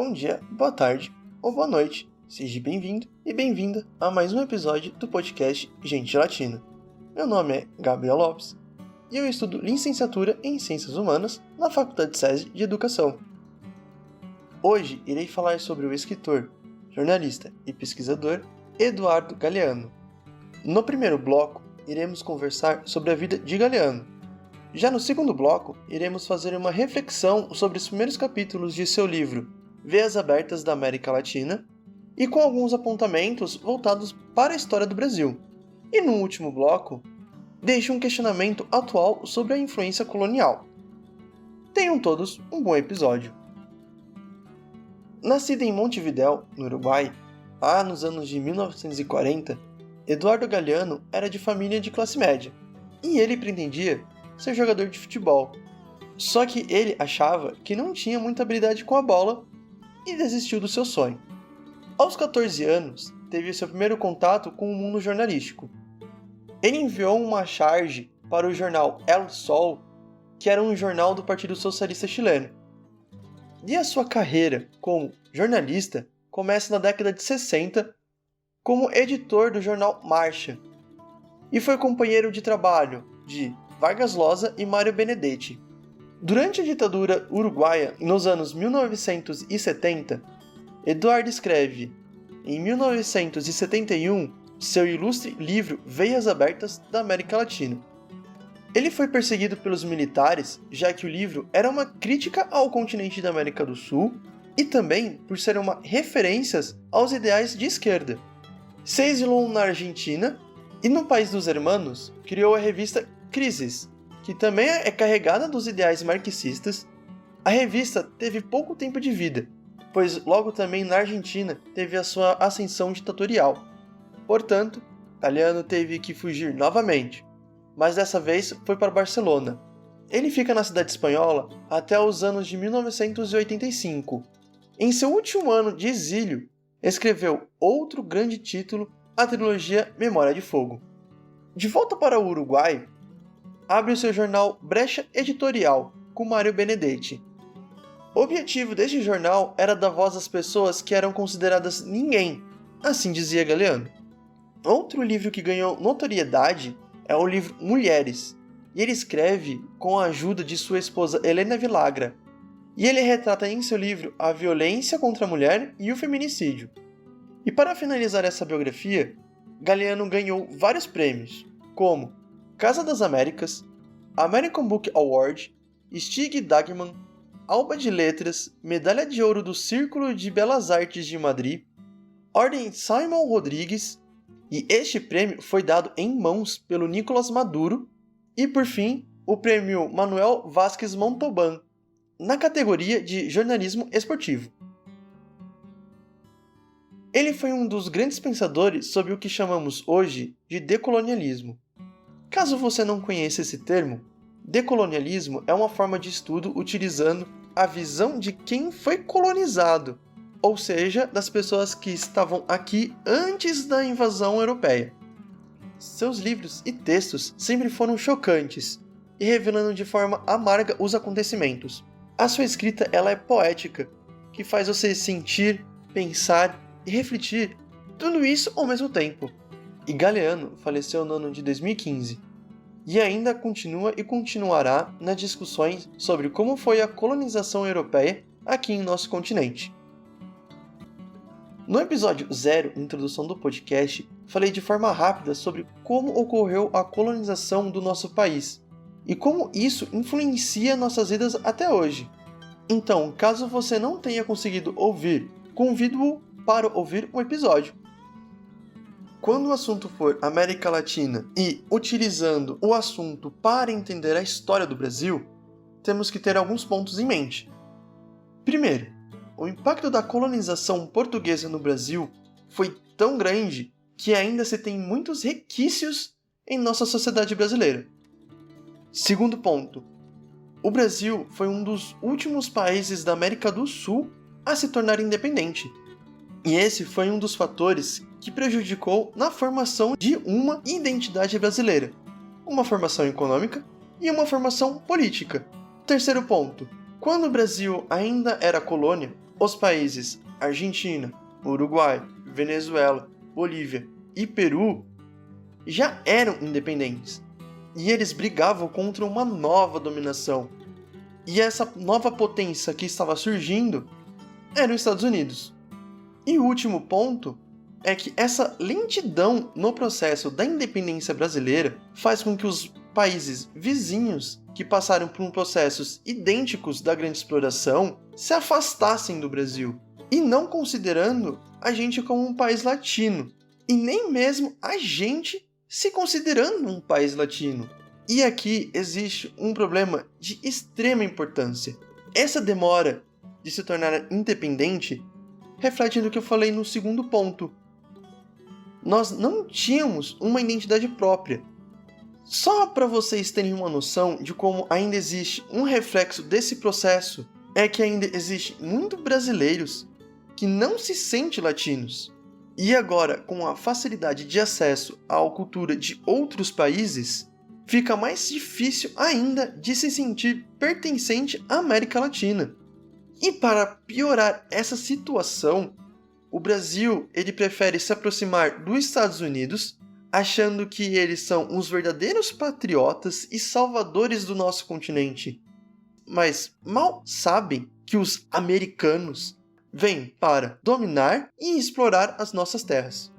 bom dia, boa tarde ou boa noite. Seja bem-vindo e bem-vinda a mais um episódio do podcast Gente Latina. Meu nome é Gabriel Lopes e eu estudo licenciatura em Ciências Humanas na Faculdade SESI de Educação. Hoje irei falar sobre o escritor, jornalista e pesquisador Eduardo Galeano. No primeiro bloco, iremos conversar sobre a vida de Galeano. Já no segundo bloco, iremos fazer uma reflexão sobre os primeiros capítulos de seu livro Veias Abertas da América Latina e com alguns apontamentos voltados para a história do Brasil. E no último bloco, deixo um questionamento atual sobre a influência colonial. Tenham todos um bom episódio. Nascido em Montevidéu, no Uruguai, lá nos anos de 1940, Eduardo Galeano era de família de classe média, e ele pretendia ser jogador de futebol. Só que ele achava que não tinha muita habilidade com a bola e desistiu do seu sonho. Aos 14 anos, teve seu primeiro contato com o mundo jornalístico. Ele enviou uma charge para o jornal El Sol, que era um jornal do Partido Socialista Chileno. E a sua carreira como jornalista começa na década de 60 como editor do jornal Marcha, e foi companheiro de trabalho de Vargas Llosa e Mário Benedetti. Durante a ditadura uruguaia, nos anos 1970, Eduardo escreve, em 1971, seu ilustre livro Veias Abertas da América Latina. Ele foi perseguido pelos militares, já que o livro era uma crítica ao continente da América do Sul e também por ser uma referência aos ideais de esquerda. Se exilou na Argentina e no país dos hermanos criou a revista Crises, que também é carregada dos ideais marxistas. A revista teve pouco tempo de vida, pois logo também na Argentina teve a sua ascensão ditatorial. Portanto, Galeano teve que fugir novamente, mas dessa vez foi para Barcelona. Ele fica na cidade espanhola até os anos de 1985. Em seu último ano de exílio, escreveu outro grande título, a trilogia Memória de Fogo. De volta para o Uruguai, abre o seu jornal Brecha Editorial, com Mário Benedetti. O objetivo deste jornal era dar voz às pessoas que eram consideradas ninguém, assim dizia Galeano. Outro livro que ganhou notoriedade é o livro Mulheres, e ele escreve com a ajuda de sua esposa Helena Villagra, e ele retrata em seu livro a violência contra a mulher e o feminicídio. E para finalizar essa biografia, Galeano ganhou vários prêmios, como Casa das Américas, American Book Award, Stig Dagerman, Alba de Letras, Medalha de Ouro do Círculo de Belas Artes de Madrid, Ordem Simão Rodrigues, e este prêmio foi dado em mãos pelo Nicolás Maduro, e por fim, o prêmio Manuel Vázquez Montalbán, na categoria de jornalismo esportivo. Ele foi um dos grandes pensadores sobre o que chamamos hoje de decolonialismo. Caso você não conheça esse termo, decolonialismo é uma forma de estudo utilizando a visão de quem foi colonizado, ou seja, das pessoas que estavam aqui antes da invasão europeia. Seus livros e textos sempre foram chocantes e revelando de forma amarga os acontecimentos. A sua escrita ela é poética, que faz você sentir, pensar e refletir tudo isso ao mesmo tempo. E Galeano faleceu no ano de 2015 e ainda continua e continuará nas discussões sobre como foi a colonização europeia aqui em nosso continente. No episódio 0, introdução do podcast, falei de forma rápida sobre como ocorreu a colonização do nosso país e como isso influencia nossas vidas até hoje. Então, caso você não tenha conseguido ouvir, convido-o para ouvir o episódio. Quando o assunto for América Latina e utilizando o assunto para entender a história do Brasil, temos que ter alguns pontos em mente. Primeiro, o impacto da colonização portuguesa no Brasil foi tão grande que ainda se tem muitos resquícios em nossa sociedade brasileira. Segundo ponto, o Brasil foi um dos últimos países da América do Sul a se tornar independente. E esse foi um dos fatores que prejudicou na formação de uma identidade brasileira, uma formação econômica e uma formação política. Terceiro ponto, quando o Brasil ainda era colônia, Os países Argentina, Uruguai, Venezuela, Bolívia e Peru já eram independentes, e eles brigavam contra uma nova dominação. E essa nova potência que estava surgindo era os Estados Unidos. E o último ponto é que essa lentidão no processo da independência brasileira faz com que os países vizinhos que passaram por processos idênticos da grande exploração se afastassem do Brasil, e não considerando a gente como um país latino, e nem mesmo a gente se considerando um país latino. E aqui existe um problema de extrema importância. Essa demora de se tornar independente reflete no que eu falei no segundo ponto. Nós não tínhamos uma identidade própria. Só para vocês terem uma noção de como ainda existe um reflexo desse processo, é que ainda existe muitos brasileiros que não se sentem latinos. E agora, com a facilidade de acesso à cultura de outros países, fica mais difícil ainda de se sentir pertencente à América Latina. E para piorar essa situação, o Brasil ele prefere se aproximar dos Estados Unidos, achando que eles são os verdadeiros patriotas e salvadores do nosso continente. Mas mal sabem que os americanos vêm para dominar e explorar as nossas terras.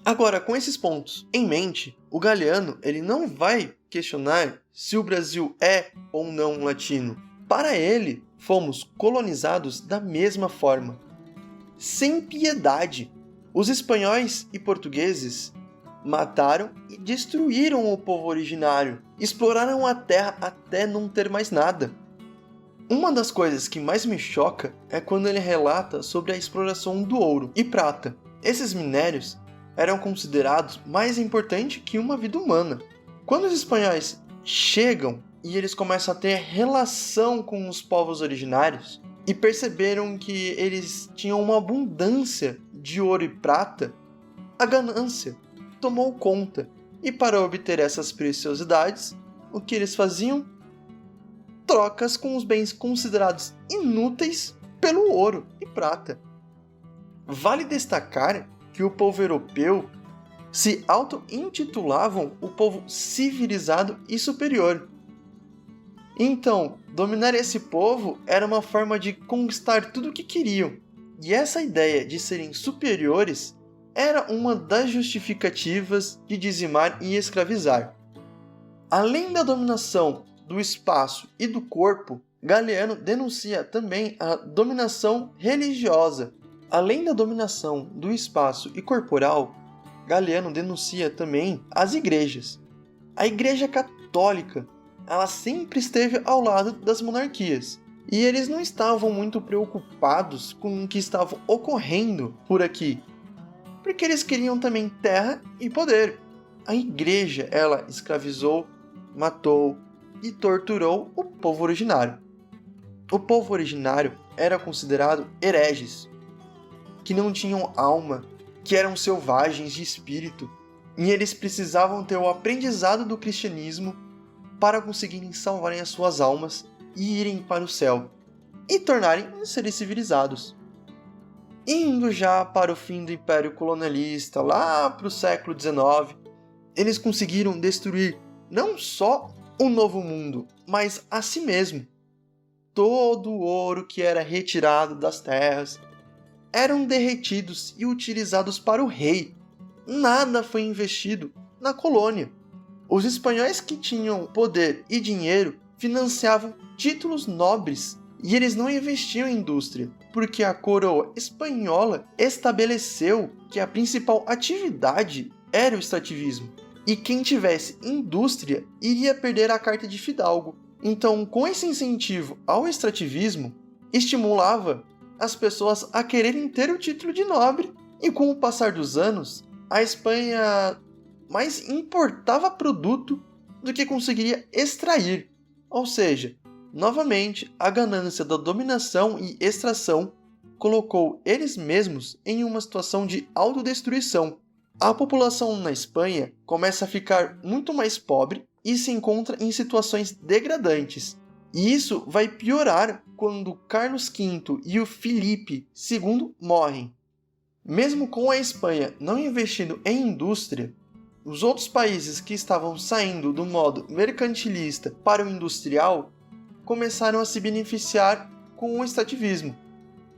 Agora, com esses pontos em mente, o Galeano ele não vai questionar se o Brasil é ou não latino. Para ele, fomos colonizados da mesma forma, sem piedade. Os espanhóis e portugueses mataram e destruíram o povo originário, exploraram a terra até não ter mais nada. Uma das coisas que mais me choca é quando ele relata sobre a exploração do ouro e prata. Esses minérios eram considerados mais importantes que uma vida humana. Quando os espanhóis chegam e eles começam a ter relação com os povos originários e perceberam que eles tinham uma abundância de ouro e prata, a ganância tomou conta. E para obter essas preciosidades, o que eles faziam? Trocas com os bens considerados inúteis pelo ouro e prata. Vale destacar que o povo europeu se auto-intitulavam o povo civilizado e superior. Então, dominar esse povo era uma forma de conquistar tudo o que queriam. E essa ideia de serem superiores era uma das justificativas de dizimar e escravizar. Além da dominação do espaço e do corpo, Galeano denuncia também a dominação religiosa. Além da dominação do espaço e corporal, Galeano denuncia também as igrejas. A Igreja Católica, ela sempre esteve ao lado das monarquias, e eles não estavam muito preocupados com o que estava ocorrendo por aqui, porque eles queriam também terra e poder. A igreja, ela escravizou, matou e torturou o povo originário. O povo originário era considerado hereges, que não tinham alma, que eram selvagens de espírito, e eles precisavam ter o aprendizado do cristianismo para conseguirem salvarem as suas almas e irem para o céu, e tornarem seres civilizados. Indo já para o fim do Império Colonialista, lá para o século XIX, eles conseguiram destruir não só o Novo Mundo, mas a si mesmo. Todo o ouro que era retirado das terras eram derretidos e utilizados para o rei. Nada foi investido na colônia. Os espanhóis que tinham poder e dinheiro financiavam títulos nobres e eles não investiam em indústria, porque a coroa espanhola estabeleceu que a principal atividade era o extrativismo. E quem tivesse indústria iria perder a carta de fidalgo. Então, com esse incentivo ao extrativismo, estimulava as pessoas a quererem ter o título de nobre. E com o passar dos anos, a Espanha mais importava produto do que conseguiria extrair. Ou seja, novamente, a ganância da dominação e extração colocou eles mesmos em uma situação de autodestruição. A população na Espanha começa a ficar muito mais pobre e se encontra em situações degradantes. E isso vai piorar quando Carlos V e o Felipe II morrem. Mesmo com a Espanha não investindo em indústria, os outros países que estavam saindo do modo mercantilista para o industrial começaram a se beneficiar com o extrativismo.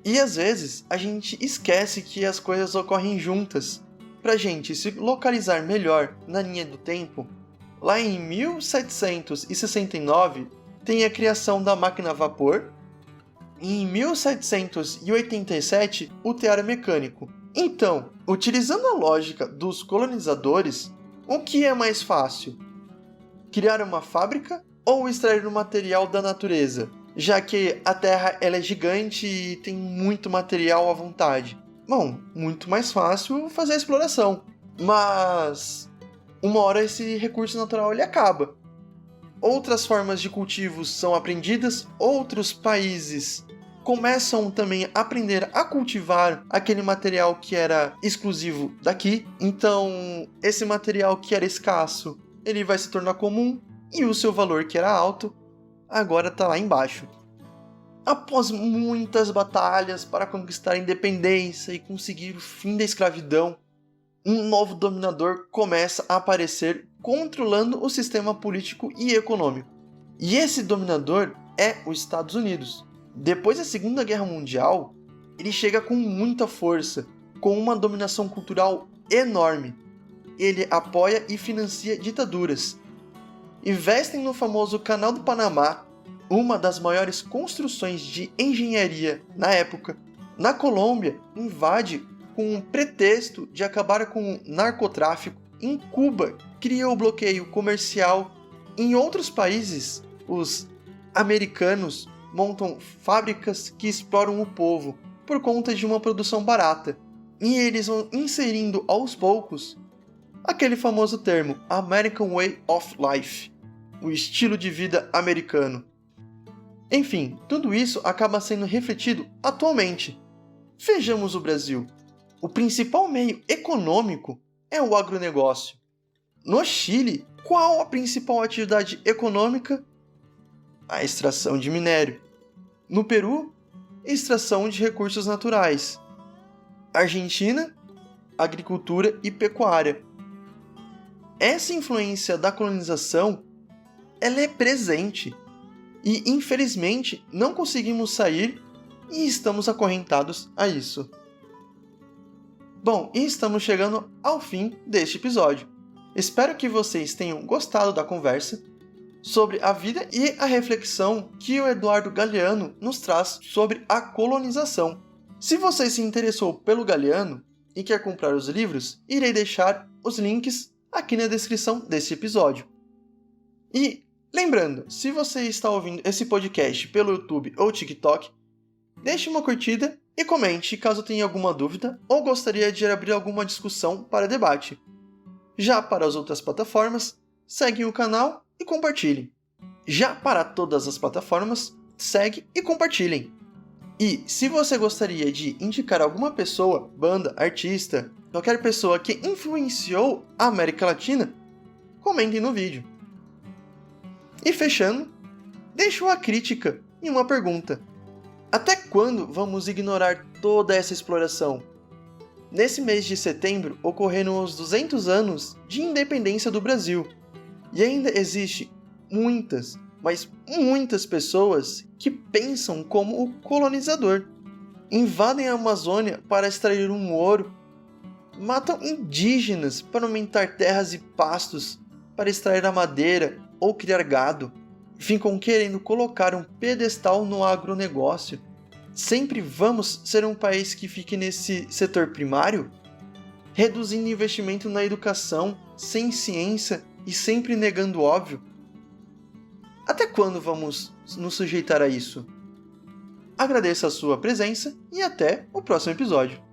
E às vezes a gente esquece que as coisas ocorrem juntas. Para a gente se localizar melhor na linha do tempo, lá em 1769 tem a criação da máquina a vapor, e em 1787 o tear mecânico. Então, utilizando a lógica dos colonizadores, o que é mais fácil? Criar uma fábrica ou extrair o material da natureza? Já que a Terra ela é gigante e tem muito material à vontade. Bom, muito mais fácil fazer a exploração. Mas uma hora esse recurso natural ele acaba. Outras formas de cultivos são aprendidas, outros países começam também a aprender a cultivar aquele material que era exclusivo daqui. Então, esse material que era escasso, ele vai se tornar comum e o seu valor que era alto, agora está lá embaixo. Após muitas batalhas para conquistar a independência e conseguir o fim da escravidão, um novo dominador começa a aparecer controlando o sistema político e econômico. E esse dominador é os Estados Unidos. Depois da Segunda Guerra Mundial, ele chega com muita força, com uma dominação cultural enorme. Ele apoia e financia ditaduras. Investem no famoso Canal do Panamá, uma das maiores construções de engenharia na época. Na Colômbia, invade com o pretexto de acabar com o narcotráfico. Em Cuba, cria o bloqueio comercial. Em outros países, os americanos montam fábricas que exploram o povo por conta de uma produção barata. E eles vão inserindo aos poucos aquele famoso termo American Way of Life, o estilo de vida americano. Enfim, tudo isso acaba sendo refletido atualmente. Vejamos o Brasil. O principal meio econômico é o agronegócio. No Chile, qual a principal atividade econômica? A extração de minério. No Peru, extração de recursos naturais. Argentina, agricultura e pecuária. Essa influência da colonização, ela é presente. E, infelizmente, não conseguimos sair e estamos acorrentados a isso. Bom, e estamos chegando ao fim deste episódio. Espero que vocês tenham gostado da conversa sobre a vida e a reflexão que o Eduardo Galeano nos traz sobre a colonização. Se você se interessou pelo Galeano e quer comprar os livros, irei deixar os links aqui na descrição desse episódio. E lembrando, se você está ouvindo esse podcast pelo YouTube ou TikTok, deixe uma curtida e comente caso tenha alguma dúvida ou gostaria de abrir alguma discussão para debate. Já para as outras plataformas, seguem o canal e compartilhem. Já para todas as plataformas, segue e compartilhem. E se você gostaria de indicar alguma pessoa, banda, artista, qualquer pessoa que influenciou a América Latina, comentem no vídeo. E fechando, deixo uma crítica e uma pergunta. Até quando vamos ignorar toda essa exploração? Nesse mês de setembro ocorreram os 200 anos de independência do Brasil. E ainda existe muitas, mas muitas pessoas que pensam como o colonizador. Invadem a Amazônia para extrair um ouro. Matam indígenas para aumentar terras e pastos, para extrair a madeira ou criar gado. Ficam querendo colocar um pedestal no agronegócio. Sempre vamos ser um país que fique nesse setor primário? Reduzindo investimento na educação, sem ciência e sempre negando o óbvio? Até quando vamos nos sujeitar a isso? Agradeço a sua presença e até o próximo episódio.